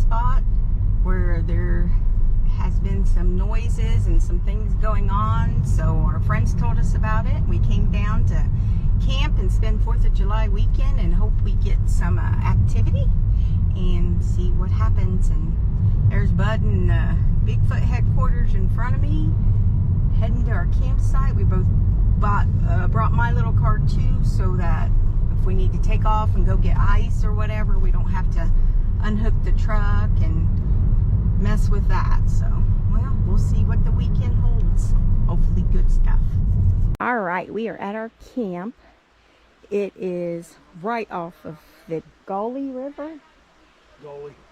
spot where there has been some noises and some things going on. So our friends told us about it. We came down to camp and spend 4th of July weekend and hope we get some activity and see what happens. And there's Bud and Bigfoot headquarters in front of me, heading to our campsite. We both brought my little car too, so that if we need to take off and go get ice or whatever, we don't have to unhook the truck and mess with that. So, well, we'll see what the weekend holds. Hopefully good stuff. All right, we are at our camp. It is right off of the Gauley River.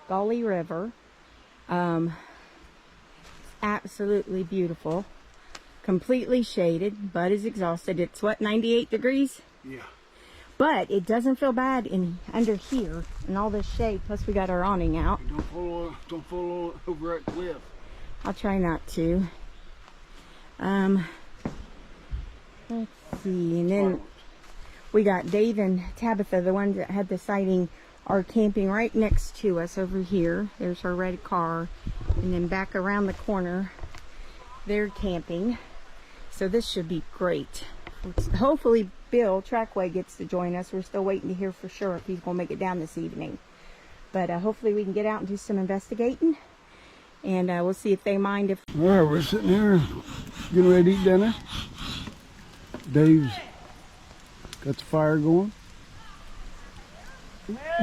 Gauley River. Absolutely beautiful. Completely shaded. Bud is exhausted. It's what, 98 degrees? Yeah. But it doesn't feel bad in under here and all this shade. Plus we got our awning out. Don't fall over that cliff. I'll try not to. Let's see. And then we got Dave and Tabitha, the ones that had the sighting, are camping right next to us over here. There's our red car. And then back around the corner, they're camping. So this should be great. Hopefully Bill Trackway gets to join us. We're still waiting to hear for sure if he's going to make it down this evening. But hopefully we can get out and do some investigating. And we'll see if they mind if... All right, we're sitting here getting ready to eat dinner. Dave's got the fire going.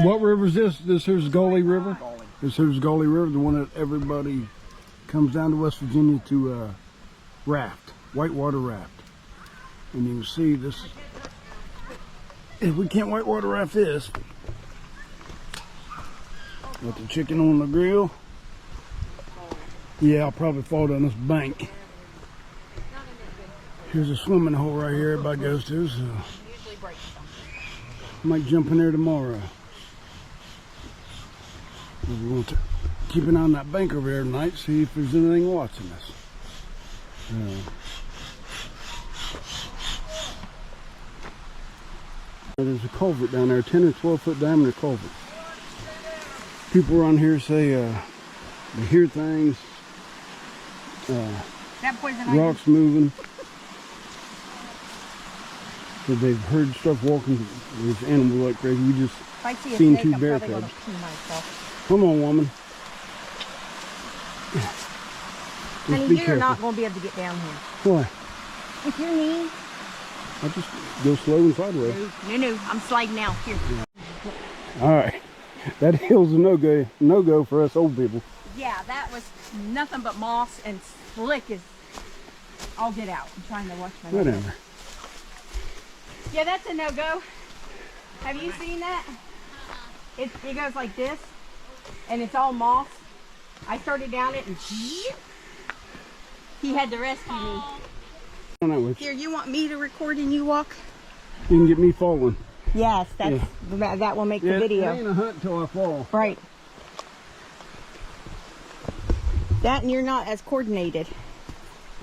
What river is this? This here's Gauley River? This here's Gauley River, the one that everybody comes down to West Virginia to raft, whitewater raft. And you can see this, if we can't whitewater raft this, got the chicken on the grill. Yeah, I'll probably fall down this bank. Here's a swimming hole right here everybody goes to, so might jump in there tomorrow. We want to keep an eye on that bank over there tonight, see if there's anything watching us. There's a culvert down there, 10 or 12 foot diameter culvert. People around here say they hear things, rocks moving. So they've heard stuff walking. There's animals like crazy. We just seen two bear cubs. Come on, woman. Honey, you're not going to be able to get down here. Why? With your knee. I just go slow and sideways. No, I'm sliding out here. All right, that hill's a no-go for us old people. Yeah, that was nothing but moss and slick as I'll get out. I'm trying to watch my Whatever. Yeah, that's a no-go. Have you seen that? It goes like this, and it's all moss. I started down it, and he had to rescue me. Here, you want me to record and you walk? You can get me falling. Yes, that will make the video. It ain't a hunt till I fall. Right. That and you're not as coordinated.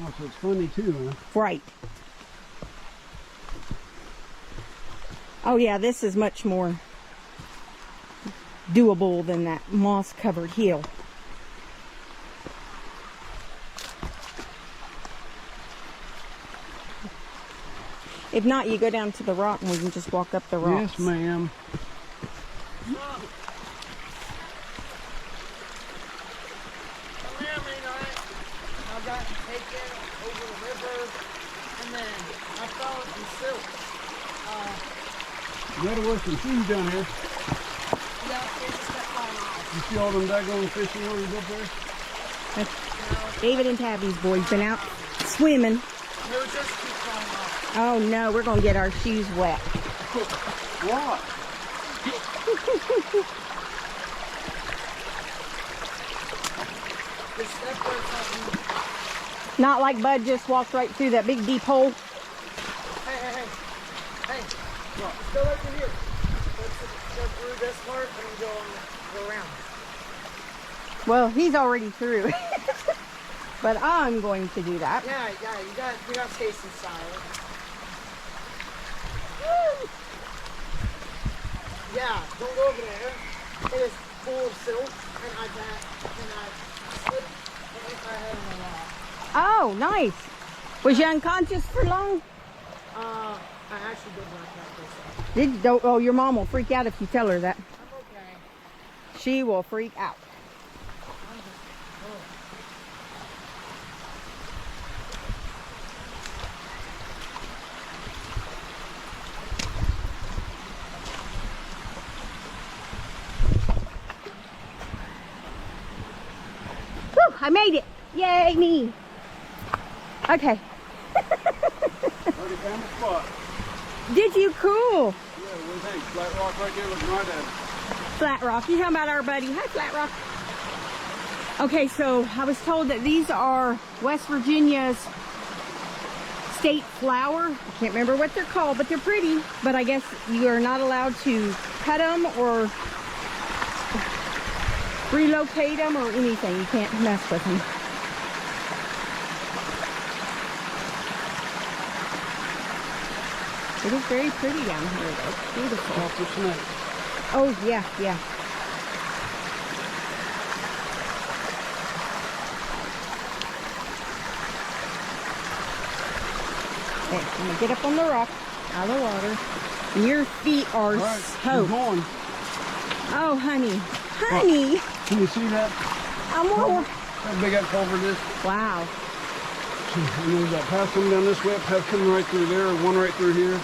Oh, so it's funny too, huh? Right. Oh yeah, this is much more doable than that moss-covered hill. If not, you go down to the rock and we can just walk up the rocks. Yes, ma'am. I got taken over the river, and then I fell in silk. You gotta wear some shoes down here. Yeah, it just kept falling off. You see all them daggone fishing lures up there? That's David and Tabby's boys been out swimming. They would just keep falling off. Oh no, we're gonna get our shoes wet. What? Not like Bud just walked right through that big deep hole. Hey. Let's go over here. Let's go through this part and go around. Well, he's already through. But I'm going to do that. Yeah, you got to stay inside. Yeah, don't go over there. It is full of silt, and I slipped and hit my head on the rock. Oh, nice. Was you unconscious for long? I actually did black out this. Did you? Oh, your mom will freak out if you tell her that. I'm okay. She will freak out. Whew, I made it. Yay, me. Okay. Already found the spot. Did you? Cool. Yeah, what do you think? Flat rock right there looking right at it. Flat Rock. You talking about our buddy? Hi, Flat Rock. Okay, so I was told that these are West Virginia's state flower. I can't remember what they're called, but they're pretty. But I guess you are not allowed to cut them or relocate them or anything. You can't mess with them. It is very pretty down here, though. It's beautiful. Off the snake. Oh, yeah, yeah. Okay, I'm gonna get up on the rock, out of the water. And your feet are All right, soaked. keep going. Oh, honey. Honey! Can you see that? I'm all... How big that culvert is? Wow. And there's that path coming down this way, a path coming right through there, one right through here.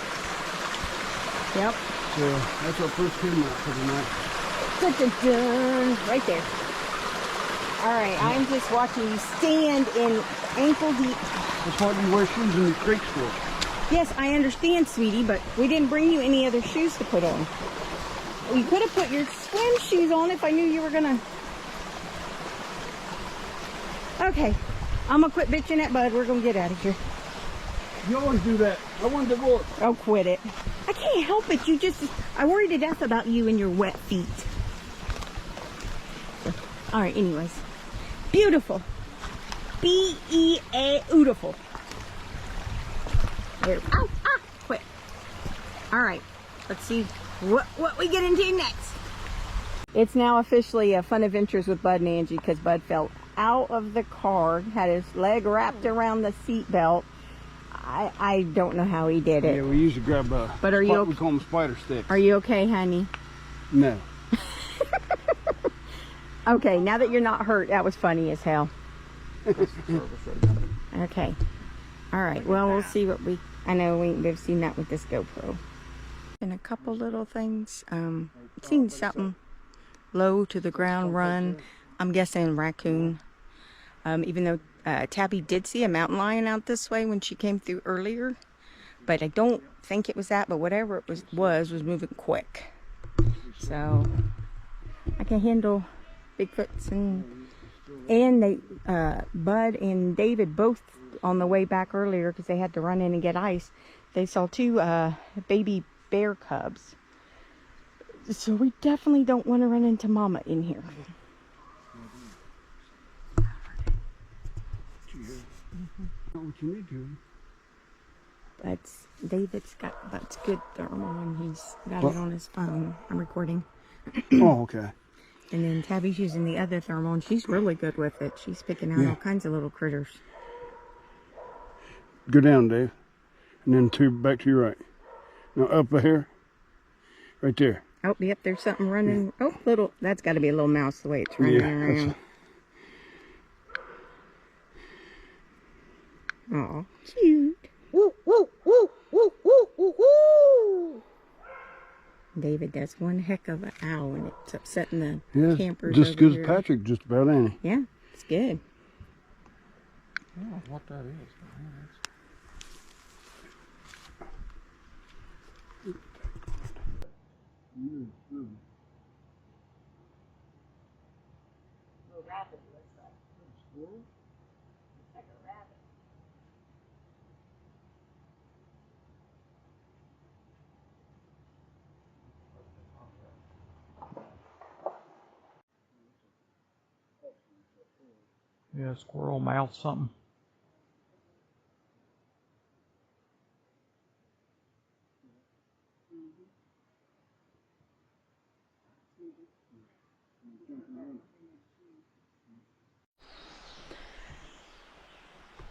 Yep. So that's our first camera for the night. Dun-dun-dun. Right there. All right, I'm just watching you stand in ankle deep. That's why you wear shoes in the creeks for. Yes, I understand, sweetie, but we didn't bring you any other shoes to put on. You could have put your swim shoes on if I knew you were gonna. Okay, I'm gonna quit bitching at Bud. We're gonna get out of here. You always do that. I want a divorce. Oh, quit it. I can't help it. You just, I worry to death about you and your wet feet. All right, anyways. Beautiful. B-E-A-beautiful. There. Ow, ah, quit. All right, let's see what we get into next. It's now officially a Fun Adventures with Bud and Angie because Bud fell out of the car, had his leg wrapped around the seat belt. I don't know how he did it. Yeah, we usually grab But are you we call them spider sticks. Are you okay, honey? No. Okay, now that you're not hurt, that was funny as hell. Okay. All right, well, we'll see what I know we've seen that with this GoPro. And a couple little things. Seen something low to the ground run. I'm guessing raccoon. Even though Tabby did see a mountain lion out this way when she came through earlier. But I don't think it was that, but whatever it was moving quick. So I can handle Bigfoots and they Bud and David both on the way back earlier because they had to run in and get ice. They saw two baby bear cubs. So we definitely don't want to run into Mama in here. Not what you need to. David's good thermal and he's got it on his phone. I'm recording. Oh, okay. And then Tabby's using the other thermal and she's really good with it. She's picking out all kinds of little critters. Go down, Dave. And then back to your right. Now up here. Right there. Oh, yep, there's something running. Oh, that's got to be a little mouse the way it's running around. Oh, cute. Woo, woo, woo, woo, woo, woo, woo. David does one heck of an owl and it's upsetting the campers. Just as good here. as Patrick, just about any. Yeah, it's good. I don't know what that is. Yeah, squirrel mouth something.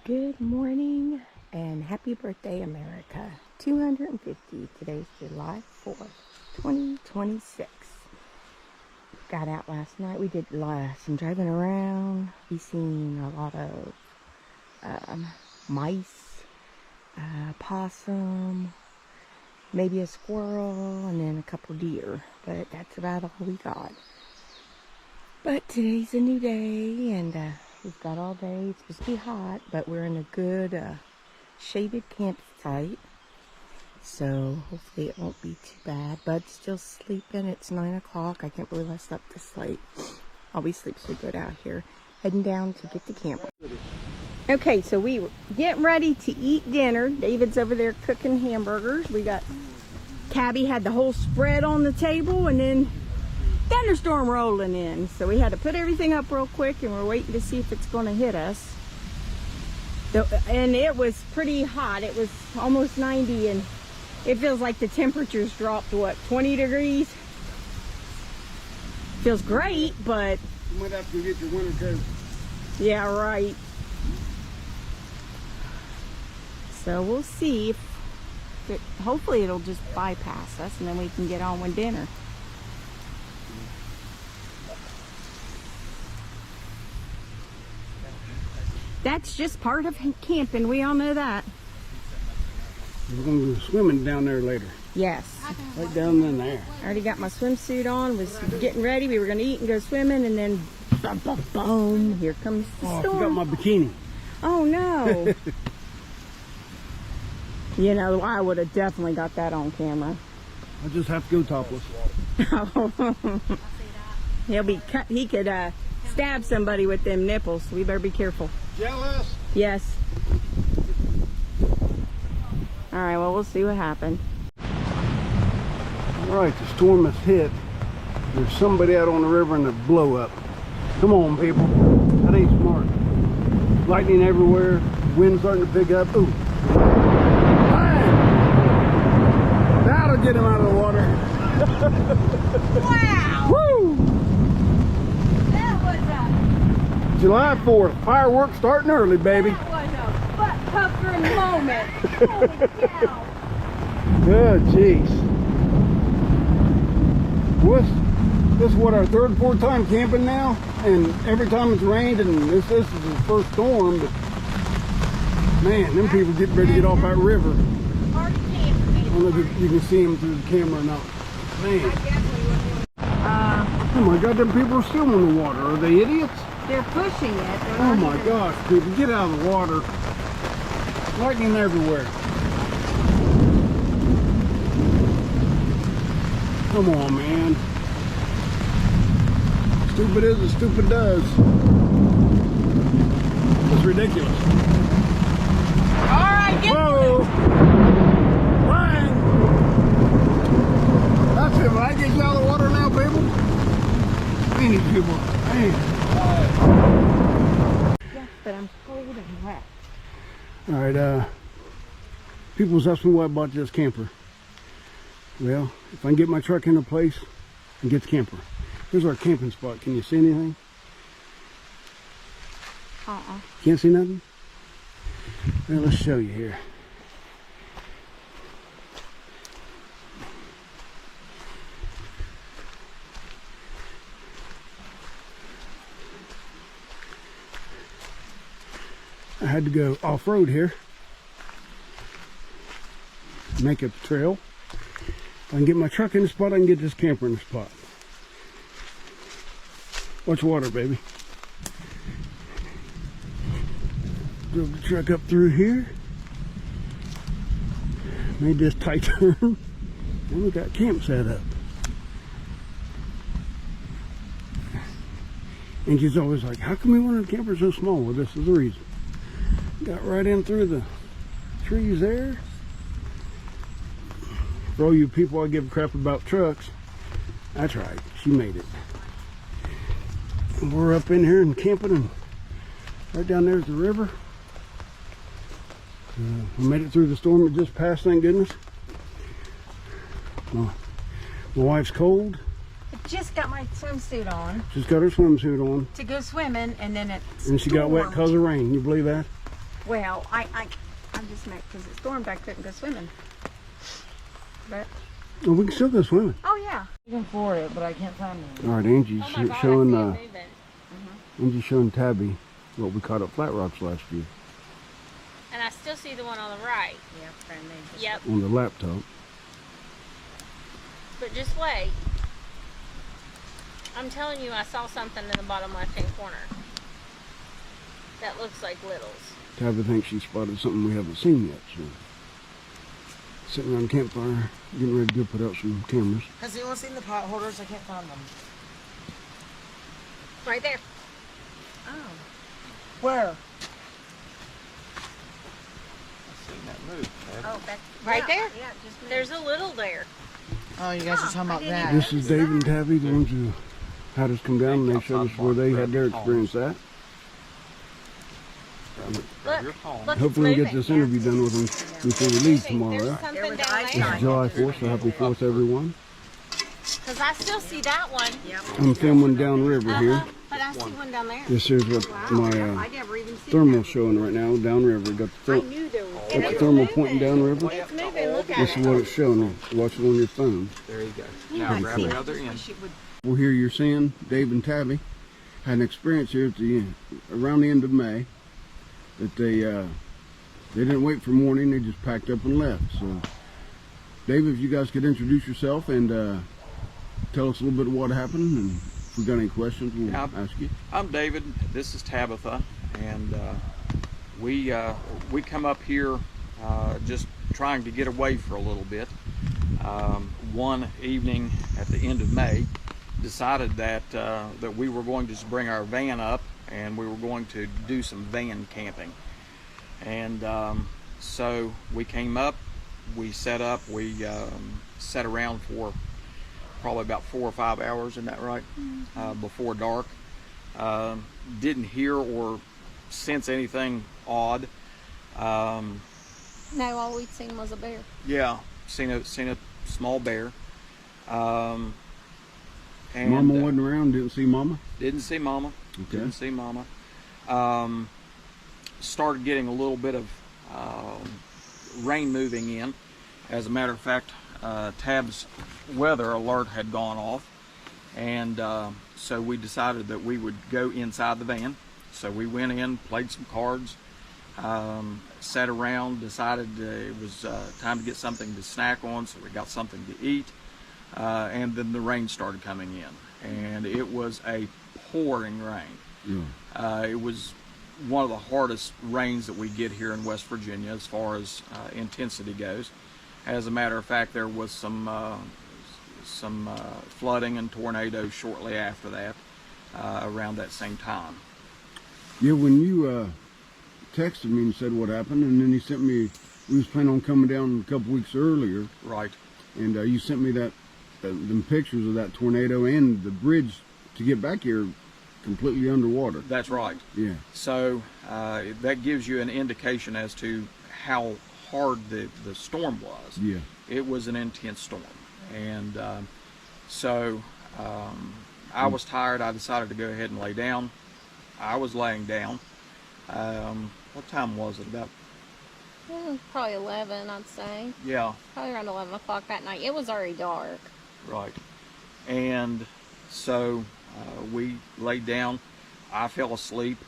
Good morning and happy birthday, America. 250. Today's July 4th, 2026. Got out last night. We did some driving around. We seen a lot of mice, possum, maybe a squirrel, and then a couple deer. But that's about all we got. But today's a new day, and we've got all day. It's supposed to be hot, but we're in a good shaded campsite. So hopefully it won't be too bad. Bud's still sleeping. It's 9 o'clock. I can't believe I slept this late. Always sleep so good out here. Heading down to get the camper. Okay, so we were getting ready to eat dinner. David's over there cooking hamburgers. We got, Cabby had the whole spread on the table, and then thunderstorm rolling in. So we had to put everything up real quick, and we're waiting to see if it's going to hit us. And it was pretty hot. It was almost 90, and it feels like the temperatures dropped, what, 20 degrees? Feels great, but... You might have to get your winter coat. Yeah, right. So we'll see if it, hopefully it'll just bypass us, and then we can get on with dinner. That's just part of camping. We all know that. We're going to go swimming down there later. Yes. Right down in there. I already got my swimsuit on. Was getting ready. We were going to eat and go swimming, and then boom, here comes the Oh, storm. I forgot my bikini. Oh no. You know, I would have definitely got that on camera. I just have to go topless. He could stab somebody with them nipples. So we better be careful. Jealous? Yes. All right, well, we'll see what happens. All right, the storm has hit. There's somebody out on the river in a blow up. Come on, people. That ain't smart. Lightning everywhere. Wind starting to pick up. Ooh. Bang! That'll get him out of the water. Wow! Woo! That was July 4th. Fireworks starting early, baby. a butt-puckering moment. Holy cow. Oh, jeez. This is what, our third or fourth time camping now, and every time it's rained, and this is the first storm, but man, them people getting ready to get off that river. I don't know if you can see them through the camera or not. Man. Oh my God, them people are still in the water. Are they idiots? They're pushing it. Oh my gosh, people, get out of the water. Lightning everywhere. Come on, man. Stupid is as stupid does. It's ridiculous. All right, get Whoa! Bang! That's it. When I get you out of the water now, people. Man, these people. Man. Yes, but I'm cold and wet. All right, people was asking why I bought this camper. Well, if I can get my truck into place and get the camper. Here's our camping spot. Can you see anything? Can't see nothing? Well, let's show you here. I had to go off-road here. Make a trail. If I can get my truck in the spot, I can get this camper in the spot. Watch water, baby. Drove the truck up through here. Made this tight turn. And we got camp set up. And she's always like, how come we wanted a camper so small? Well, this is the reason. Got right in through the trees there. For all you people I give a crap about trucks, that's right, she made it. And we're up in here and camping, and right down there's the river. We made it through the storm that just passed, thank goodness. My wife's cold. just got my swimsuit on She's got her swimsuit on, to go swimming, and then it and she got wet because of rain. Can you believe that? Well, I just meant because it stormed, I couldn't go swimming. But Oh, we can still go swimming. oh yeah, Looking for it, but I can't find it. All right, Angie's Oh my God, showing I see it moving. Angie's showing Tabby what we caught at Flat Rocks last year And I still see the one on the right. Yep. on the laptop. But just wait. I'm telling you, I saw something in the bottom left-hand corner. That looks like littles. Tabby thinks she spotted something we haven't seen yet. So, sitting around the campfire, getting ready to go put out some cameras. Has anyone seen the pot holders? I can't find them. Right there. oh, Where? Seen that move. oh, back Right yeah, there? Yeah, just moved. There's a little there. Oh, you guys are talking about that. This is Dave and Tabby, the ones who had us come down, and they showed us where they had their experience at. Look, look, Hopefully we it's get this interview done with them before we leave tomorrow. There's Right? something There was down ice there. It's July 4th, so happy 4th, everyone. Because I still see that one. Yep. I'm filming downriver here. But I see one down there. This is what Wow, my I never even seen thermal's that. showing right now, downriver. Got the, I knew there was. got the thermal pointing downriver. It's moving. Look This at is it. what it's showing. Watch it on your phone. There you go. You Now might grab see the it. other Just end. wish it would- Well, here you're seeing Dave and Tabby had an experience here at the around the end of May that they didn't wait for morning. They just packed up and left. So, Dave, if you guys could introduce yourself and tell us a little bit of what happened, and if we got any questions, we'll Yeah. ask you. I'm David. This is Tabitha, and we come up here just trying to get away for a little bit. One evening at the end of May, decided that that we were going to just bring our van up, and we were going to do some van camping. And so we came up, we set up, we sat around for probably about 4 or 5 hours, isn't that right? Before dark. Didn't hear or sense anything odd. No, all we'd seen was a bear. Yeah, seen a small bear. And Mama wasn't around. Didn't see Mama. didn't see Mama. Okay. Didn't see Mama. Started getting a little bit of rain moving in. As a matter of fact, Tab's weather alert had gone off, and so we decided that we would go inside the van. So we went in, played some cards, sat around, decided it was time to get something to snack on, so we got something to eat, and then the rain started coming in, and it was a pouring rain. Yeah. It was one of the hardest rains that we get here in West Virginia as far as intensity goes. As a matter of fact, there was some flooding and tornadoes shortly after that, around that same time. Yeah, when you texted me and said what happened, and then you sent me, we was planning on coming down a couple weeks earlier, Right. and you sent me that them pictures of that tornado and the bridge to get back here completely underwater. That's right. Yeah. So that gives you an indication as to how hard the storm was. Yeah. It was an intense storm, and so I was tired. I decided to go ahead and lay down. I was laying down. What time was it? About, Probably 11, I'd say. yeah, Probably around 11 o'clock that night. It was already dark. right. And so we laid down. I fell asleep.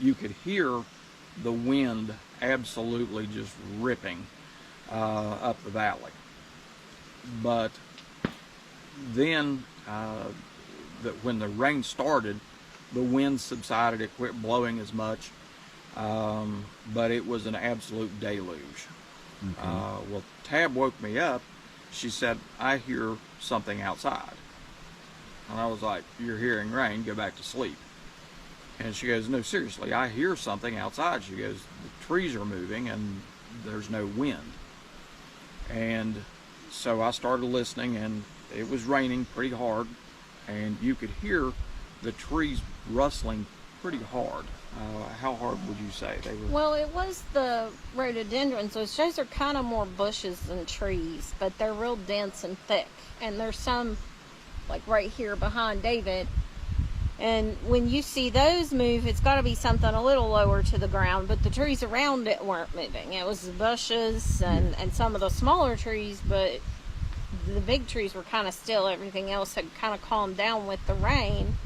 You could hear the wind absolutely just ripping up the valley. But then when the rain started, the wind subsided. It quit blowing as much, but it was an absolute deluge. Well, Tab woke me up. She said, "I hear something outside." And I was like, "You're hearing rain, go back to sleep." And she goes, "No, seriously, I hear something outside." She goes, "The trees are moving and there's no wind." And so I started listening, and it was raining pretty hard, and you could hear the trees rustling pretty hard. How hard would you say they were? Well, it was the rhododendrons. Those are kind of more bushes than trees, but they're real dense and thick. And there's some like right here behind David. And when you see those move, it's got to be something a little lower to the ground, but the trees around it weren't moving. It was the bushes and some of the smaller trees, but the big trees were kind of still. Everything else had kind of calmed down with the rain.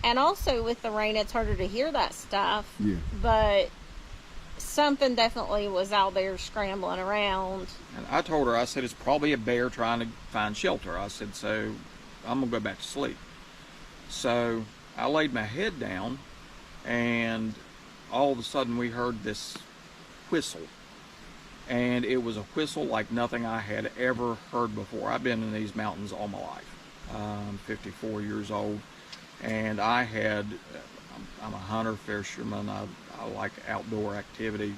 And also with the rain, it's harder to hear that stuff. Yeah. But something definitely was out there scrambling around. And I told her, I said, it's probably a bear trying to find shelter. I said, so I'm going to go back to sleep. So I laid my head down, and all of a sudden we heard this whistle. And it was a whistle like nothing I had ever heard before. I've been in these mountains all my life. I'm 54 years old, and I'm a hunter, fisherman. I like outdoor activity.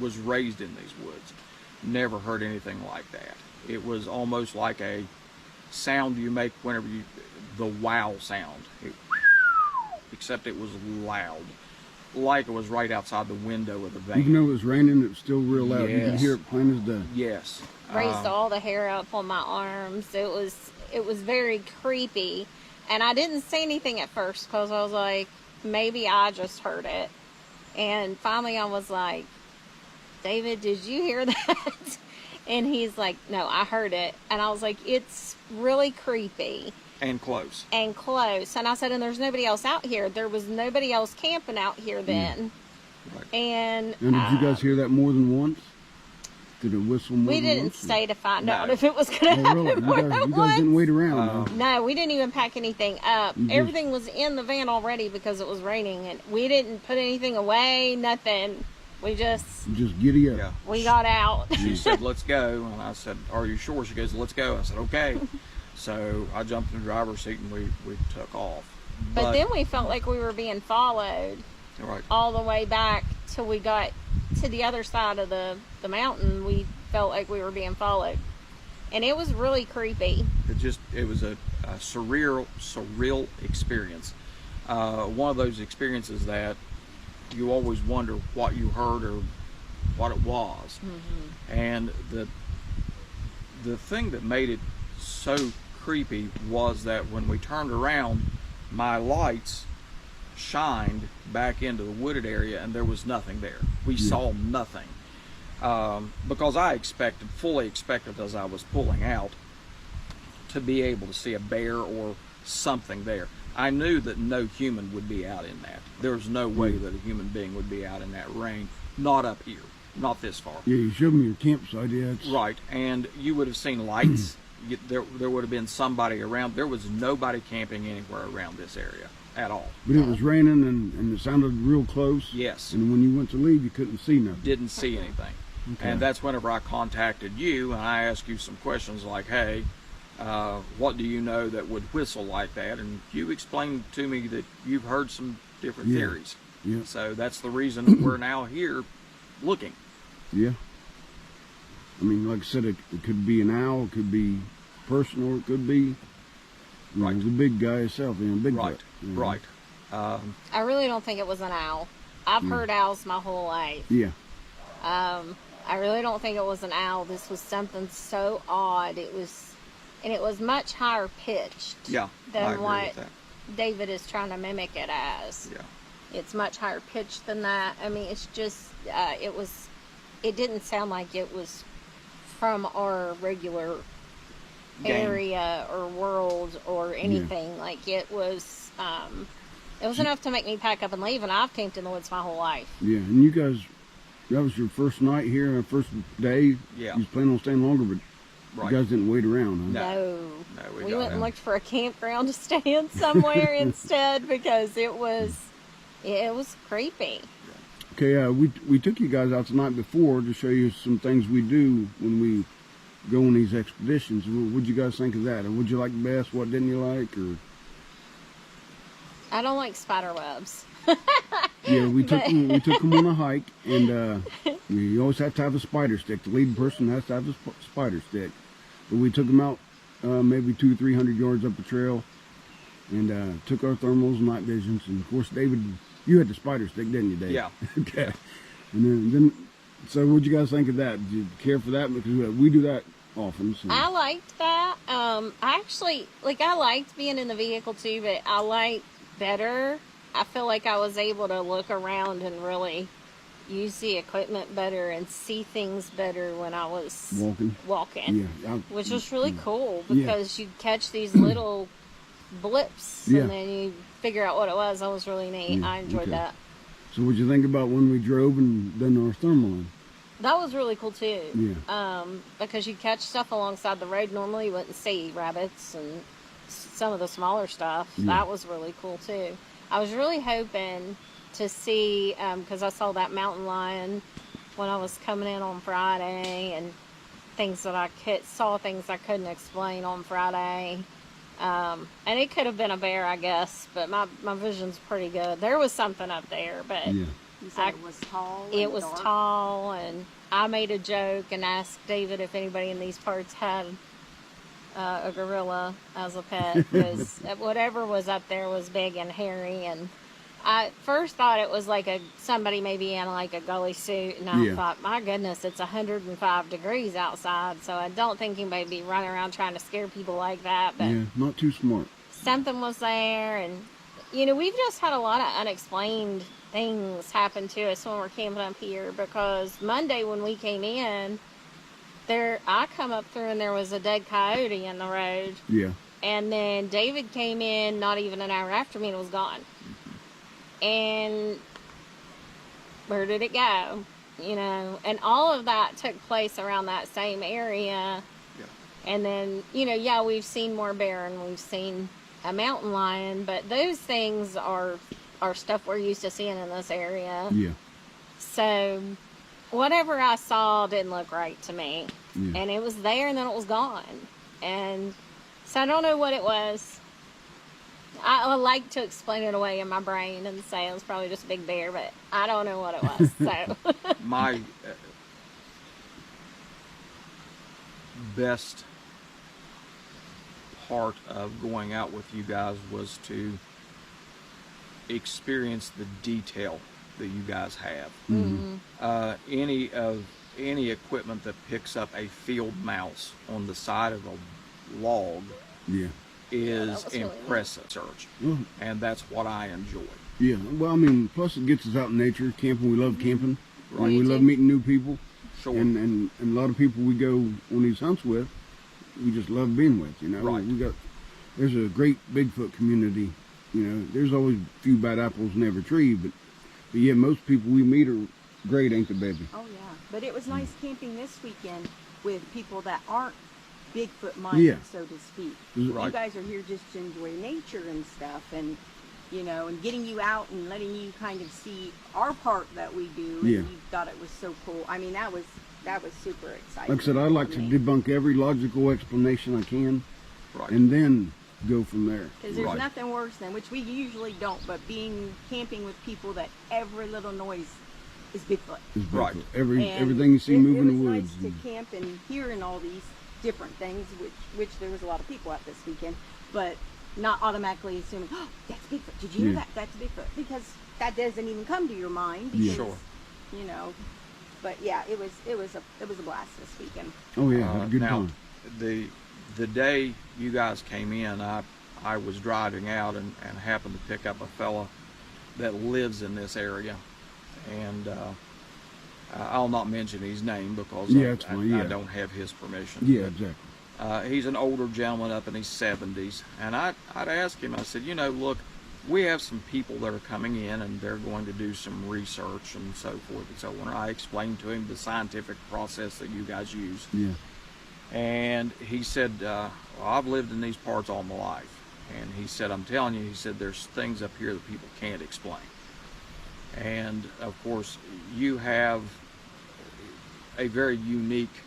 Was raised in these woods. Never heard anything like that. It was almost like a sound you make whenever the wow sound. Except it was loud, like it was right outside the window of the van. Even though it was raining, it was still real loud. You could Yes. hear it plain as day. Yes. Raised all the hair up on my arms. It was very creepy, and I didn't say anything at first because I was like, maybe I just heard it. And finally I was like, David, did you hear that? And he's like, no, I heard it. And I was like, it's really creepy. And close. And close. And I said, and there's nobody else out here. There was nobody else camping out here then. Right. And did you guys hear that more than once? Did it whistle more we than didn't once? stay to find No. out if it was going to Oh, happen really? more You than guys didn't once. wait around. huh? No, we didn't even pack anything up. You just- Everything was in the van already because it was raining, and we didn't put anything away, nothing. We just, Just giddy up. Yeah. we got out. She said, let's go. And I said, are you sure? She goes, let's go. I said, okay. So I jumped in the driver's seat and we took off. But then we felt like we were being followed Right. all the way back till we got to the other side of the mountain. We felt like we were being followed. And it was really creepy. It was a surreal experience. One of those experiences that you always wonder what you heard or what it was. Mm-hmm. And the thing that made it so creepy was that when we turned around, my lights shined back into the wooded area and there was nothing there. We saw nothing. Because I fully expected as I was pulling out to be able to see a bear or something there. I knew that no human would be out in that. There's no way that a human being would be out in that rain. Not up here. Not this far. Yeah, you showed me your campsite. Yeah, it's, Right. And you would have seen lights. There would have been somebody around. There was nobody camping anywhere around this area at all. but it was raining and it sounded real close. Yes. And when you went to leave, you couldn't see nothing. Didn't see anything. Okay. And that's whenever I contacted you and I asked you some questions like, hey, what do you know that would whistle like that? And you explained to me that you've heard some different Yeah. theories. Yeah. So that's the reason we're now here looking. Yeah. I mean, like I said, it could be an owl, it could be a person, or it could be Right. the big guy himself, big Right. you know. Right. I really don't think it was an owl. I've heard owls my whole life. Yeah. I really don't think it was an owl. This was something so odd. It was much higher pitched Yeah. I than agree what with that. David is trying to mimic it as. Yeah. It's much higher pitched than that. I mean, it's just, it didn't sound like it was from our regular Game. area or world or anything. Like it was enough to make me pack up and leave, and I've camped in the woods my whole life. Yeah. And you guys, that was your first night here, first day. Yeah. You was planning on staying longer, but Right. you guys didn't wait around, huh? No. we We got went and out. looked for a campground to stay in somewhere instead because it was creepy. Okay, we took you guys out the night before to show you some things we do when we go on these expeditions. What'd you guys think of that? Or what'd you like best? What didn't you like? Or I don't like spider webs. yeah, we took them on a hike, and you always have to have a spider stick. The lead person has to have a spider stick. But we took them out maybe 200-300 yards up the trail, and took our thermals and night visions. And of course, David, you had the spider stick, didn't you, Dave? Yeah. Okay. And then so what'd you guys think of that? Did you care for that? Because we do that often. So. I liked that. I actually, like, I liked being in the vehicle too, but I liked better. I feel like I was able to look around and really use the equipment better and see things better when I was walking. Yeah, which was really cool Yeah. because you catch these little blips Yeah. and then you figure out what it was. That was really neat. Yeah, I enjoyed that. So what'd you think about when we drove and done our thermal? That was really cool too. Yeah. Because you catch stuff alongside the road. Normally you wouldn't see rabbits and some of the smaller stuff. Yeah. That was really cool too. I was really hoping to see, because I saw that mountain lion when I was coming in on Friday, and things that saw things I couldn't explain on Friday. And it could have been a bear, I guess, but my vision's pretty good. There was something up there, but Yeah. You said it was tall. it and was dark. tall, and I made a joke and asked David if anybody in these parts had a gorilla as a pet, because whatever was up there was big and hairy, and I first thought it was like somebody maybe in like a Gauley suit, and I Yeah. thought, my goodness, it's 105 degrees outside, so I don't think anybody would be running around trying to scare people like that, but Yeah, not too smart. something was there. And we've just had a lot of unexplained things happen to us when we're camping up here, because Monday when we came in there, I come up through and there was a dead coyote in the road, Yeah. and then David came in not even an hour after me and it was gone. And where did it go? And all of that took place around that same area. Yeah. And then, we've seen more bear and we've seen a mountain lion, but those things are stuff we're used to seeing in this area. Yeah. So whatever I saw didn't look right to me. Yeah. And it was there and then it was gone. And so I don't know what it was. I like to explain it away in my brain and say it was probably just a big bear, but I don't know what it was. So My best part of going out with you guys was to experience the detail that you guys have. Any equipment that picks up a field mouse on the side of a log Yeah. is that was really impressive search, Well, and that's what I enjoy. yeah. Well, I mean, plus it gets us out in nature, camping. We love camping. Right. And we You love do. meeting new people. Sure. And a lot of people we go on these hunts with, we just love being with, Right. There's a great Bigfoot community. There's always a few bad apples in every tree, but yeah, most people we meet are great, ain't the baby? Oh yeah, but it was nice camping this weekend with people that aren't Bigfoot minded, Yeah. so to speak. Right. You guys are here just to enjoy nature and stuff, and and getting you out and letting you kind of see our part that we do. And Yeah. you thought it was so cool. I mean, that was super exciting. Like I said, I like to me. debunk every logical explanation I can, Right. and then go from there. Because there's Right. nothing worse than, which we usually don't, but camping with people that every little noise is Bigfoot. It's Bigfoot. Right. And Everything you see moving in the It was woods. nice to camp and hearing all these different things, which there was a lot of people at this weekend, but not automatically assuming, oh, that's Bigfoot. Did you know Yeah. that? That's Bigfoot. Because that doesn't even come to your mind. Because, Sure. But yeah, it was a blast this weekend. Oh yeah, had a good now, time. the day you guys came in, I was driving out and happened to pick up a fella that lives in this area, and I'll not mention his name because Yeah, it's fine, I yeah. don't have his permission. Yeah, But, exactly. he's an older gentleman up in his 70s, and I'd ask him, I said, look, we have some people that are coming in and they're going to do some research and so forth and so on. I explained to him the scientific process that you guys use. Yeah. And he said, well, I've lived in these parts all my life. And he said, I'm telling you, he said, there's things up here that people can't explain. And of course, you have a very unique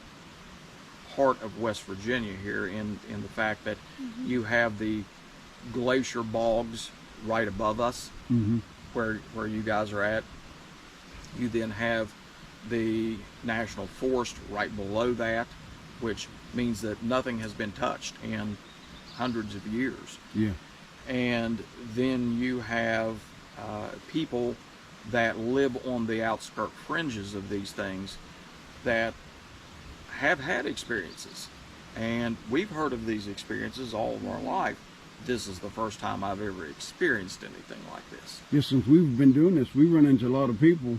part of West Virginia here in the fact that you have the glacier bogs right above us, Mm-hmm. where you guys are at. You then have the national forest right below that, which means that nothing has been touched in hundreds of years. Yeah. And then you have people that live on the outskirt fringes of these things that have had experiences And we've heard of these experiences all of our life. This is the first time I've ever experienced anything like this. Yeah, since we've been doing this, we run into a lot of people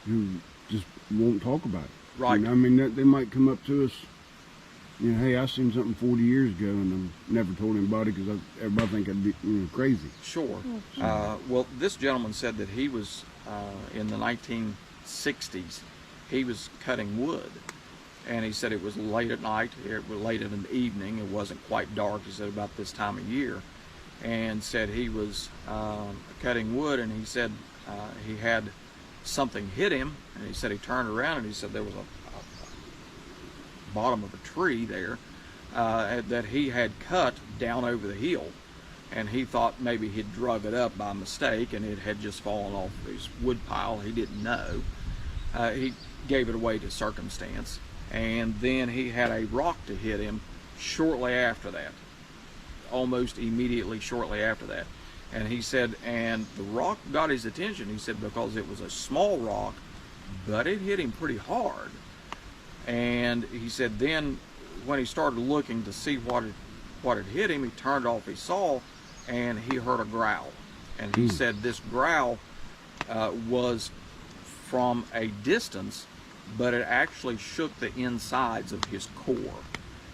who just won't talk about it. Right. You know, I mean, they might come up to us, you know, hey, I seen something 40 years ago, and I've never told anybody because everybody think I'd be, you know, crazy. Sure. Well, this gentleman said that he was, in the 1960s, he was cutting wood. And he said it was late at night, it was late in the evening, it wasn't quite dark, he said about this time of year. And said he was cutting wood, and he said he had something hit him, and he said he turned around and he said there was a bottom of a tree there that he had cut down over the hill. And he thought maybe he'd drug it up by mistake and it had just fallen off his wood pile. He didn't know. He gave it away to circumstance. And then he had a rock to hit him shortly after that, almost immediately shortly after that. And he said, and the rock got his attention, he said, because it was a small rock, but it hit him pretty hard. And he said then when he started looking to see what had hit him, he turned off his saw and he heard a growl. And he said this growl was from a distance, but it actually shook the insides of his core.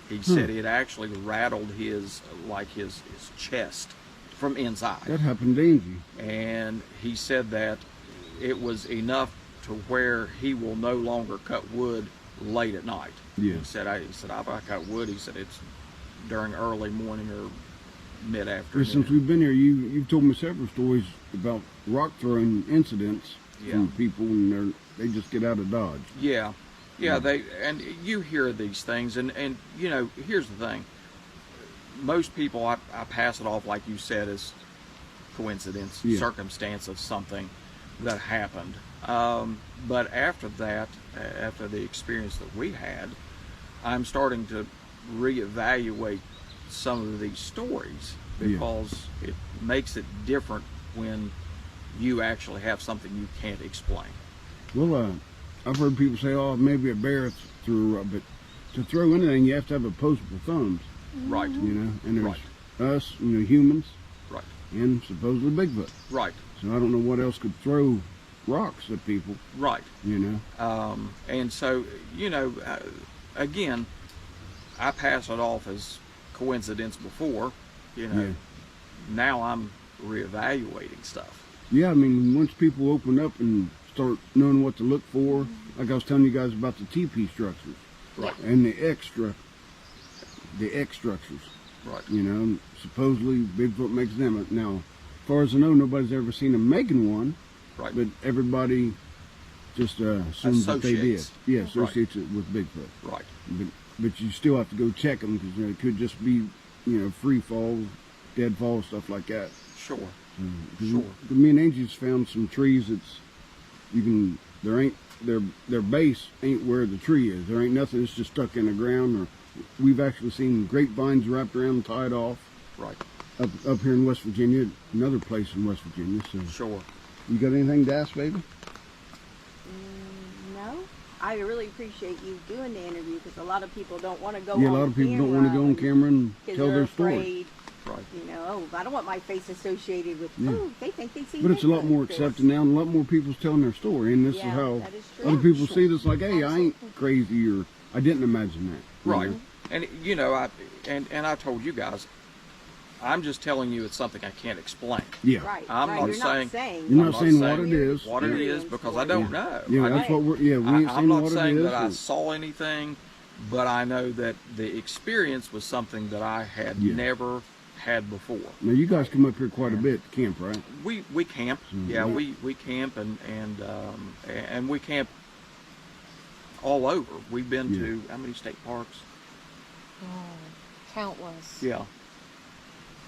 He said it actually rattled his chest from inside. That happened to Angie. And he said that it was enough to where he will no longer cut wood late at night. Yeah. He said, if I cut wood, he said it's during early morning or mid-afternoon. Since we've been here, you've told me several stories about rock throwing incidents from people, and they just get out of Dodge. Yeah, and you hear these things, and you know, here's the thing. Most people, I pass it off, like you said, as coincidence, circumstance of something that happened. But after that, after the experience that we had, I'm starting to reevaluate some of these stories because it makes it different when you actually have something you can't explain. Well, I've heard people say, oh, maybe a bear threw a rock, but to throw anything, you have to have opposable thumbs. Right. You know, and there's us, you know, humans. Right. And supposedly Bigfoot. Right. So I don't know what else could throw rocks at people. Right. You know. And so, you know, again, I pass it off as coincidence before, you know. Now I'm reevaluating stuff. Yeah, I mean, once people open up and start knowing what to look for, like I was telling you guys about the TP structures. Right. And the X structures. Right. You know, supposedly Bigfoot makes them. Now, as far as I know, nobody's ever seen them making one. Right. But everybody just assumes that they did. Yeah, associates it with Bigfoot. Right. But you still have to go check them because it could just be, you know, free fall, dead fall, stuff like that. Sure. Sure. Me and Angie's found some trees that's their base ain't where the tree is. There ain't nothing. It's just stuck in the ground. Or we've actually seen grapevines wrapped around and tied off. Right. Up here in West Virginia, another place in West Virginia. So sure. You got anything to ask, baby? No. I really appreciate you doing the interview because a lot of people don't want to go on Yeah, a lot of people don't want to go on camera and tell their story. Afraid, right. You know, oh, I don't want my face associated with, they think they see But it's a lot Bigfoot. more accepted now, and a lot more people's telling their story. And this is how that is true. other people see this like, hey, I ain't crazy, or I didn't imagine that. Right. know? And, you know, I told you guys, I'm just telling you it's something I can't explain. Yeah. Right. I'm right. not You're saying- You're I'm not saying what saying it is. What it is, because I don't know. Yeah, I that's don't- what we ain't I'm saying not what saying it is. that I or- saw anything, but I know that the experience was something that I had never had before. Now, you guys come up here quite a bit to camp, right? We camp, yeah. we camp and we camp all over. We've been to how many state parks? Oh, countless. Yeah.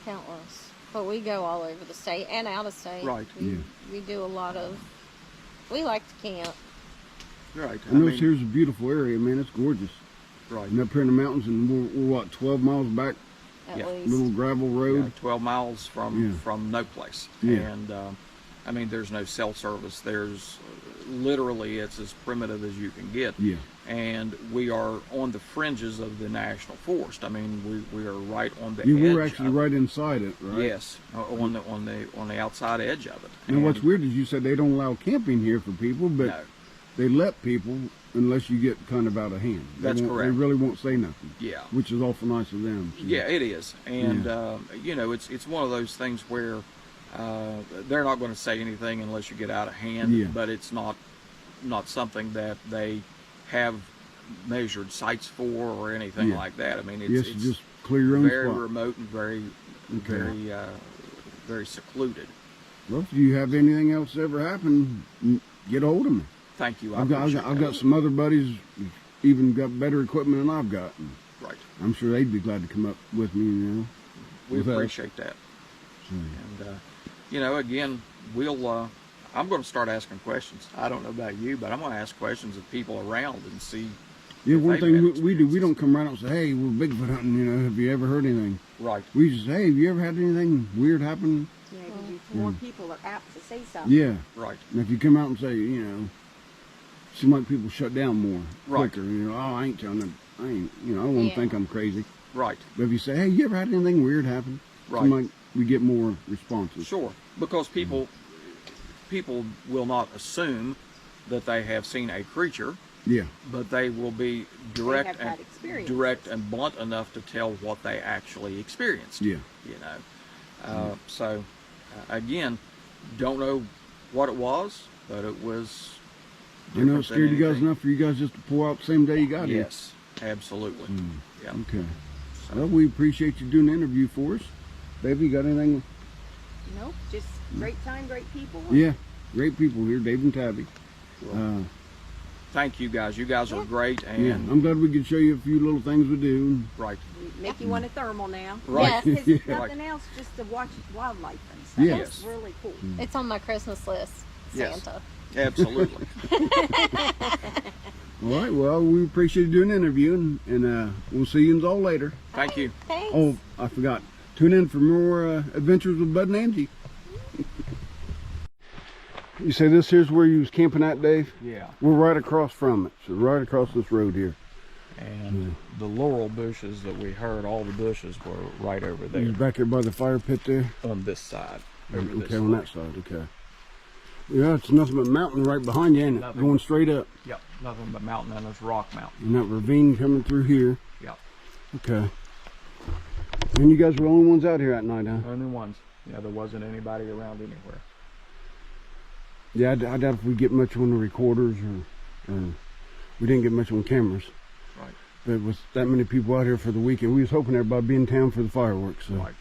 Countless. But we go all over the state and out of state. Right. We do a lot of. We like to camp. Right. I know here's a beautiful area, man. It's gorgeous. Right. And up here in the mountains, and we're what, 12 miles back, At Yeah. least. little gravel road. 12 miles from no place. Yeah. And I mean, there's no cell service. There's literally, it's as primitive as you can get. Yeah. And we are on the fringes of the national forest. I mean, we are right on the You edge. were actually right inside it, right? Yes, on the outside edge of it. And what's weird is you said they don't allow camping here for people, but No. they let people unless you get kind of out of hand. That's They correct. really won't say nothing. Yeah. Which is awful nice of them. So. Yeah, it is, and you know, it's one of those things where they're not going to say anything unless you get out of hand. Yeah. But it's not something that they have measured sites for or anything Yeah. like that. I mean, Yes, it's just clear your own very spot. remote and very very secluded. Well, if you have anything else ever happen, get a hold of me. Thank you. I've got some other buddies who've even got better equipment than I've got. And Right. I'm sure they'd be glad to come up with me, you know. We with us. appreciate that. And you know, again, I'm going to start asking questions. I don't know about you, but I'm going to ask questions of people around and see. Yeah, if one they've thing had we do, we experiences. don't come around and say, hey, we're Bigfoot hunting, you know, have you ever heard anything? Right. We just say, hey, have you ever had anything weird happen? Yeah, 'cause more people are apt to say something. Yeah. Right. And if you come out and say, you know, seem like people shut down more Right. quicker, you know, oh, I ain't telling them, I ain't, you know, I don't want to Yeah. think I'm crazy. Right. But if you say, hey, you ever had anything weird happen? Right. Seem like we get more responses. Sure. Because people will not assume that they have seen a creature, Yeah. but they will be direct have had experiences. direct and blunt enough to tell what they actually experienced. Yeah. You know. So again, don't know what it was, but it was. I know it different than scared you guys anything. enough for you guys just to pull out the same day you got here. Yes, absolutely. Yeah. Okay. Well, we appreciate you doing the interview for us. Baby, you got anything? Nope, just great time, great people. Yeah. Great people here, Dave and Tabby. Thank you guys. You guys are great, and Yeah, I'm glad we could show you a few little things we do. right. Make you want a thermal now. Right. Yes. Because if Yeah. nothing else, just to watch wildlife and stuff. Yes. It's really cool. It's on my Christmas list. Yes. Santa. Absolutely. All right, well, we appreciate you doing the interview, and we'll see you all later. Thank you. Thanks. Oh, I forgot. Tune in for more adventures with Bud and Angie. You say this here's where you was camping at, Dave? Yeah. We're right across from it, so right across this road here. And the laurel bushes that we heard, all the bushes were right over You there was back here by the fire pit there? on this side. Over this Okay, on way. that side, okay. Yeah, it's nothing but mountain right behind you, ain't it? Nothing. Going straight up. Yep, nothing but mountain, and there's rock mountain. And that ravine coming through here. Yep, Okay. And you guys were the only ones out here at night, huh? only ones. Yeah, there wasn't anybody around anywhere. Yeah, I doubt if we get much on the recorders or we didn't get much on cameras. Right. But with that many people out here for the weekend, we was hoping everybody be in town for the fireworks. So. Right.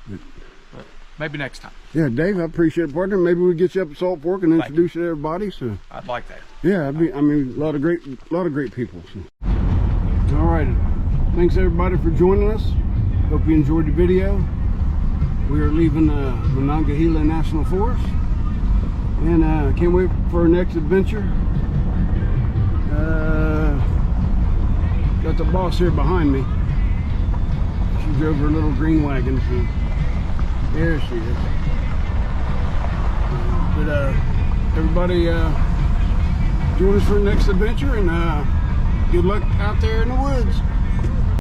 But maybe next time. Yeah, Dave, I appreciate it, partner. Maybe we get you up at Salt Fork and Thank introduce you to everybody. So I'd like that. yeah, I mean, a lot of great people. So. All right, thanks everybody for joining us. Hope you enjoyed the video. We are leaving Monongahela National Forest, and can't wait for our next adventure. Got the boss here behind me. She drove her little green wagon. So there she is. But everybody join us for the next adventure, and good luck out there in the woods.